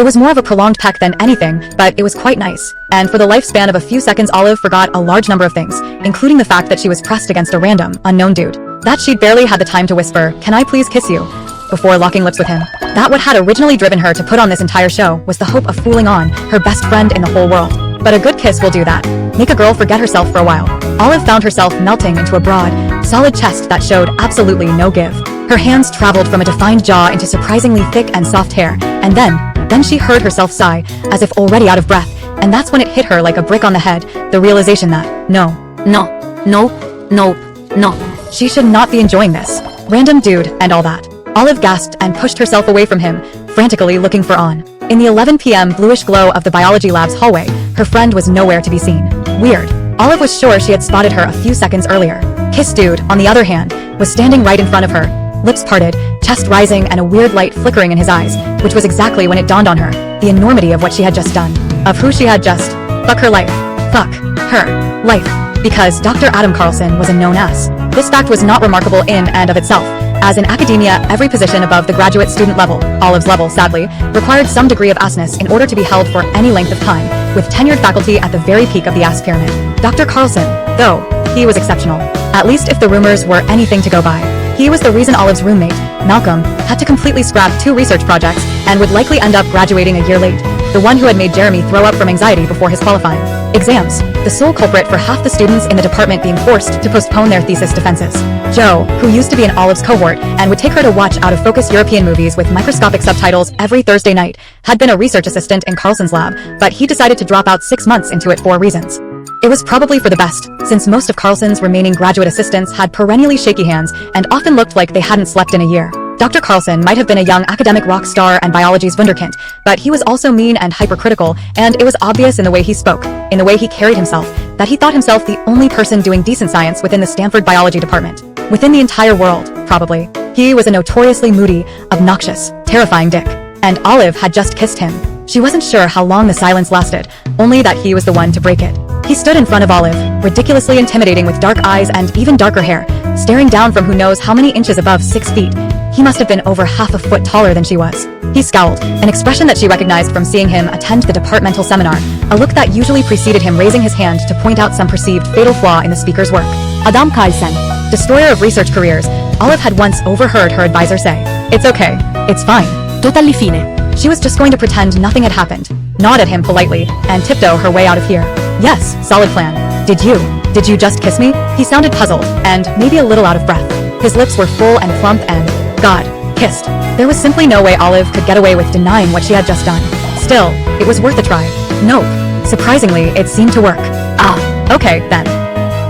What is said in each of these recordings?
It was more of a prolonged peck than anything, but it was quite nice. And for the lifespan of a few seconds, Olive forgot a large number of things, including the fact that she was pressed against a random, unknown dude. That she'd barely had the time to whisper, "Can I please kiss you?" before locking lips with him. That what had originally driven her to put on this entire show was the hope of fooling on her best friend in the whole world. But a good kiss will do that. Make a girl forget herself for a while. Olive found herself melting into a broad, solid chest that showed absolutely no give. Her hands traveled from a defined jaw into surprisingly thick and soft hair, and then she heard herself sigh, as if already out of breath, and that's when it hit her like a brick on the head, the realization that, no, she should not be enjoying this. Random dude, and all that. Olive gasped and pushed herself away from him, frantically looking for On. In the 11 p.m. bluish glow of the biology lab's hallway, her friend was nowhere to be seen. Weird. Olive was sure she had spotted her a few seconds earlier. Kiss Dude, on the other hand, was standing right in front of her, lips parted, chest rising, and a weird light flickering in his eyes, which was exactly when it dawned on her, the enormity of what she had just done. Of who she had just fuck her life. Fuck her life. Because Dr. Adam Carlson was a known ass. This fact was not remarkable in and of itself, as in academia, every position above the graduate student level, Olive's level sadly, required some degree of assness in order to be held for any length of time, with tenured faculty at the very peak of the ass pyramid. Dr. Carlson, though, he was exceptional. At least if the rumors were anything to go by. He was the reason Olive's roommate, Malcolm, had to completely scrap 2 research projects and would likely end up graduating a year late. The one who had made Jeremy throw up from anxiety before his qualifying exams. The sole culprit for half the students in the department being forced to postpone their thesis defenses. Joe, who used to be in Olive's cohort and would take her to watch out-of-focus European movies with microscopic subtitles every Thursday night, had been a research assistant in Carlson's lab, but he decided to drop out 6 months into it for reasons. It was probably for the best, since most of Carlson's remaining graduate assistants had perennially shaky hands and often looked like they hadn't slept in a year. Dr. Carlson might have been a young academic rock star and biology's wunderkind, but he was also mean and hypercritical, and it was obvious in the way he spoke, in the way he carried himself, that he thought himself the only person doing decent science within the Stanford biology department. Within the entire world, probably. He was a notoriously moody, obnoxious, terrifying dick. And Olive had just kissed him. She wasn't sure how long the silence lasted, only that he was the one to break it. He stood in front of Olive, ridiculously intimidating with dark eyes and even darker hair, staring down from who knows how many inches above 6 feet. He must have been over half a foot taller than she was. He scowled, an expression that she recognized from seeing him attend the departmental seminar, a look that usually preceded him raising his hand to point out some perceived fatal flaw in the speaker's work. Adam Carlson, destroyer of research careers, Olive had once overheard her advisor say, "It's okay, it's fine. Totally fine." She was just going to pretend nothing had happened, nod at him politely, and tiptoe her way out of here. Yes, solid plan. Did you just kiss me? He sounded puzzled, and maybe a little out of breath. His lips were full and plump and, God, kissed. There was simply no way Olive could get away with denying what she had just done. Still, it was worth a try. Nope. Surprisingly, it seemed to work. Ah, okay, then.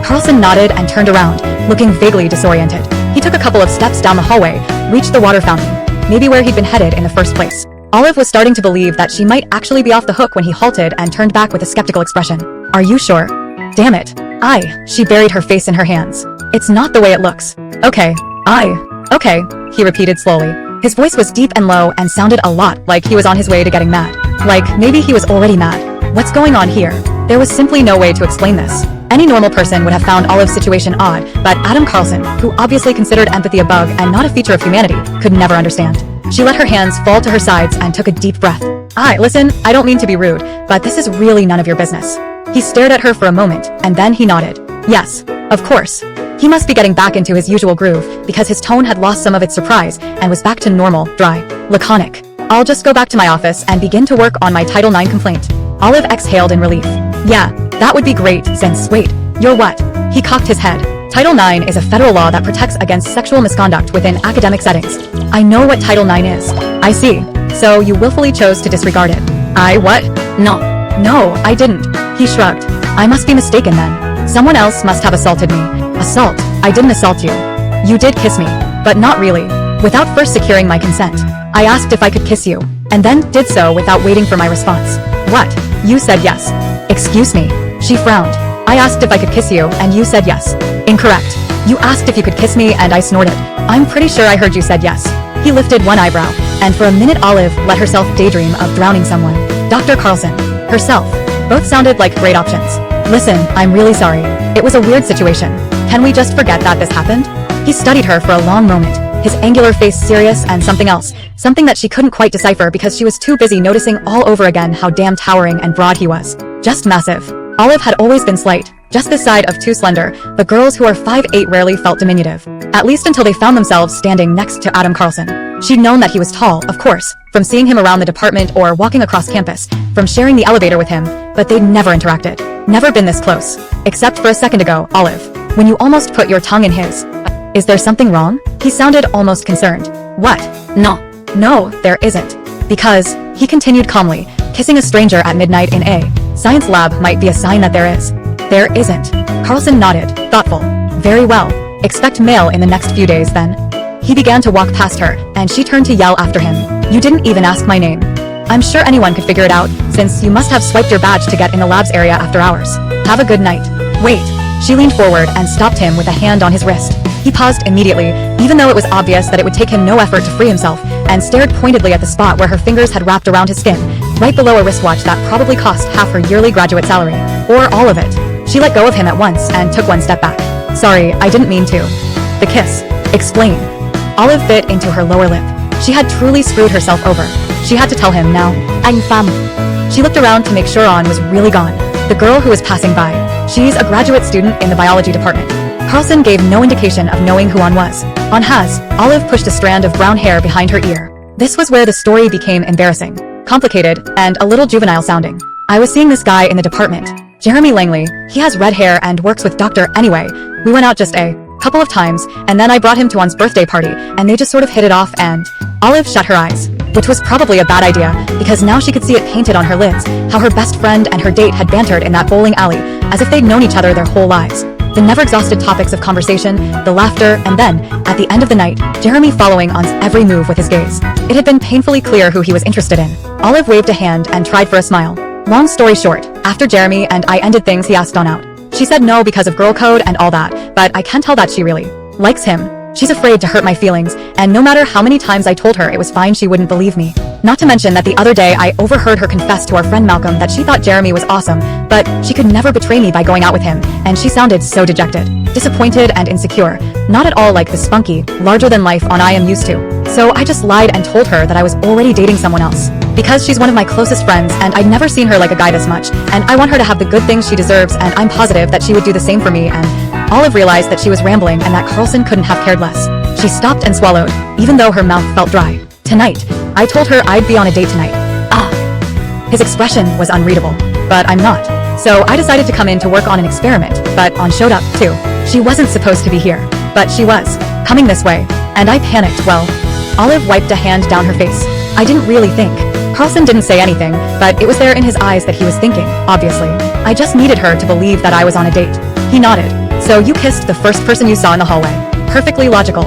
Carlson nodded and turned around, looking vaguely disoriented. He took a couple of steps down the hallway, reached the water fountain, maybe where he'd been headed in the first place. Olive was starting to believe that she might actually be off the hook when he halted and turned back with a skeptical expression. Are you sure? Damn it. She buried her face in her hands. It's not the way it looks. Okay, he repeated slowly. His voice was deep and low and sounded a lot like he was on his way to getting mad. Like, maybe he was already mad. What's going on here? There was simply no way to explain this. Any normal person would have found Olive's situation odd, but Adam Carlson, who obviously considered empathy a bug and not a feature of humanity, could never understand. She let her hands fall to her sides and took a deep breath. Listen, I don't mean to be rude, but this is really none of your business. He stared at her for a moment, and then he nodded. Yes, of course. He must be getting back into his usual groove, because his tone had lost some of its surprise and was back to normal, dry, laconic. I'll just go back to my office and begin to work on my Title IX complaint. Olive exhaled in relief. Yeah, that would be great, since, wait, you're what? He cocked his head. Title IX is a federal law that protects against sexual misconduct within academic settings. I know what Title IX is. I see. So you willfully chose to disregard it. What? No, I didn't. He shrugged. I must be mistaken then. Someone else must have assaulted me. Assault? I didn't assault you. You did kiss me, but not really. Without first securing my consent. I asked if I could kiss you, and then did so without waiting for my response. What? You said yes. Excuse me. She frowned. I asked if I could kiss you, and you said yes. Incorrect. You asked if you could kiss me, and I snorted. I'm pretty sure I heard you said yes. He lifted one eyebrow, and for a minute Olive let herself daydream of drowning someone. Dr. Carlson. Herself. Both sounded like great options. Listen, I'm really sorry. It was a weird situation. Can we just forget that this happened? He studied her for a long moment, his angular face serious and something else, something that she couldn't quite decipher because she was too busy noticing all over again how damn towering and broad he was. Just massive. Olive had always been slight, just this side of too slender, but girls who are 5'8" rarely felt diminutive. At least until they found themselves standing next to Adam Carlson. She'd known that he was tall, of course, from seeing him around the department or walking across campus, from sharing the elevator with him, but they'd never interacted. Never been this close. Except for a second ago, Olive. When you almost put your tongue in his. Is there something wrong? He sounded almost concerned. What? No, there isn't. Because, he continued calmly, kissing a stranger at midnight in a science lab might be a sign that there is. There isn't. Carlson nodded, thoughtful. Very well. Expect mail in the next few days then. He began to walk past her, and she turned to yell after him. You didn't even ask my name. I'm sure anyone could figure it out, since you must have swiped your badge to get in the lab's area after hours. Have a good night. Wait. She leaned forward and stopped him with a hand on his wrist. He paused immediately, even though it was obvious that it would take him no effort to free himself, and stared pointedly at the spot where her fingers had wrapped around his skin, right below a wristwatch that probably cost half her yearly graduate salary. Or all of it. She let go of him at once and took one step back. Sorry, I didn't mean to. The kiss. Explain. Olive bit into her lower lip. She had truly screwed herself over. She had to tell him now. Anh Pham. She looked around to make sure On was really gone. The girl who was passing by. She's a graduate student in the biology department. Carlson gave no indication of knowing who On was. On has. Olive pushed a strand of brown hair behind her ear. This was where the story became embarrassing, complicated, and a little juvenile sounding. I was seeing this guy in the department. Jeremy Langley. He has red hair and works with Dr. Anyway. We went out just a couple of times, and then I brought him to On's birthday party, and they just sort of hit it off and... Olive shut her eyes, which was probably a bad idea, because now she could see it painted on her lids, how her best friend and her date had bantered in that bowling alley, as if they'd known each other their whole lives. The never-exhausted topics of conversation, the laughter, and then, at the end of the night, Jeremy following On's every move with his gaze. It had been painfully clear who he was interested in. Olive waved a hand and tried for a smile. Long story short, after Jeremy and I ended things, he asked On out. She said no because of girl code and all that, but I can tell that she really likes him. She's afraid to hurt my feelings, and no matter how many times I told her it was fine, she wouldn't believe me. Not to mention that the other day I overheard her confess to our friend Malcolm that she thought Jeremy was awesome, but she could never betray me by going out with him, and she sounded so dejected, disappointed and insecure, not at all like the spunky, larger-than-life On I am used to. So I just lied and told her that I was already dating someone else. Because she's one of my closest friends, and I'd never seen her like a guy this much, and I want her to have the good things she deserves, and I'm positive that she would do the same for me, and... Olive realized that she was rambling and that Carlson couldn't have cared less. She stopped and swallowed, even though her mouth felt dry. Tonight. I told her I'd be on a date tonight. His expression was unreadable. But I'm not. So I decided to come in to work on an experiment, but On showed up, too. She wasn't supposed to be here, but she was. Coming this way. And I panicked, well. Olive wiped a hand down her face. I didn't really think. Carlson didn't say anything, but it was there in his eyes that he was thinking, obviously. I just needed her to believe that I was on a date. He nodded. So you kissed the first person you saw in the hallway. Perfectly logical.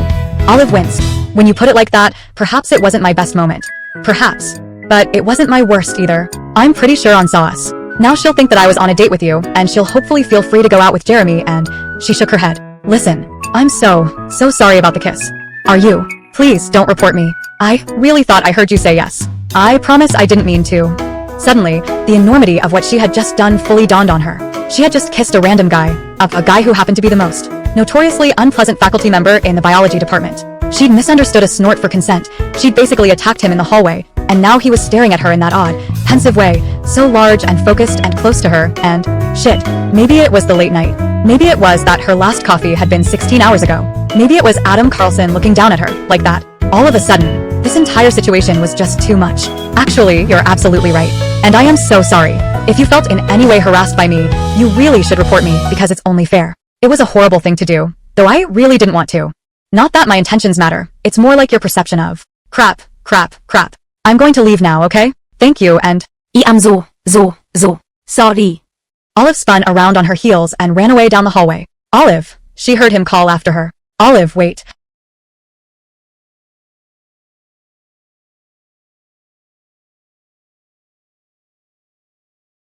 Olive winced. When you put it like that, perhaps it wasn't my best moment. Perhaps. But it wasn't my worst either. I'm pretty sure On saw us. Now she'll think that I was on a date with you, and she'll hopefully feel free to go out with Jeremy, and... She shook her head. Listen. I'm so sorry about the kiss. Are you? Please don't report me. I really thought I heard you say yes. I promise I didn't mean to. Suddenly, the enormity of what she had just done fully dawned on her. She had just kissed a random guy, a guy who happened to be the most notoriously unpleasant faculty member in the biology department. She'd misunderstood a snort for consent. She'd basically attacked him in the hallway, and now he was staring at her in that odd, pensive way, so large and focused and close to her, and shit. Maybe it was the late night. Maybe it was that her last coffee had been 16 hours ago. Maybe it was Adam Carlson looking down at her, like that. All of a sudden, this entire situation was just too much. Actually, you're absolutely right. And I am so sorry. If you felt in any way harassed by me, you really should report me, because it's only fair. It was a horrible thing to do, though I really didn't want to. Not that my intentions matter, it's more like your perception of crap. I'm going to leave now, okay? Thank you, and I am so sorry. Olive spun around on her heels and ran away down the hallway. Olive, she heard him call after her. Olive, wait.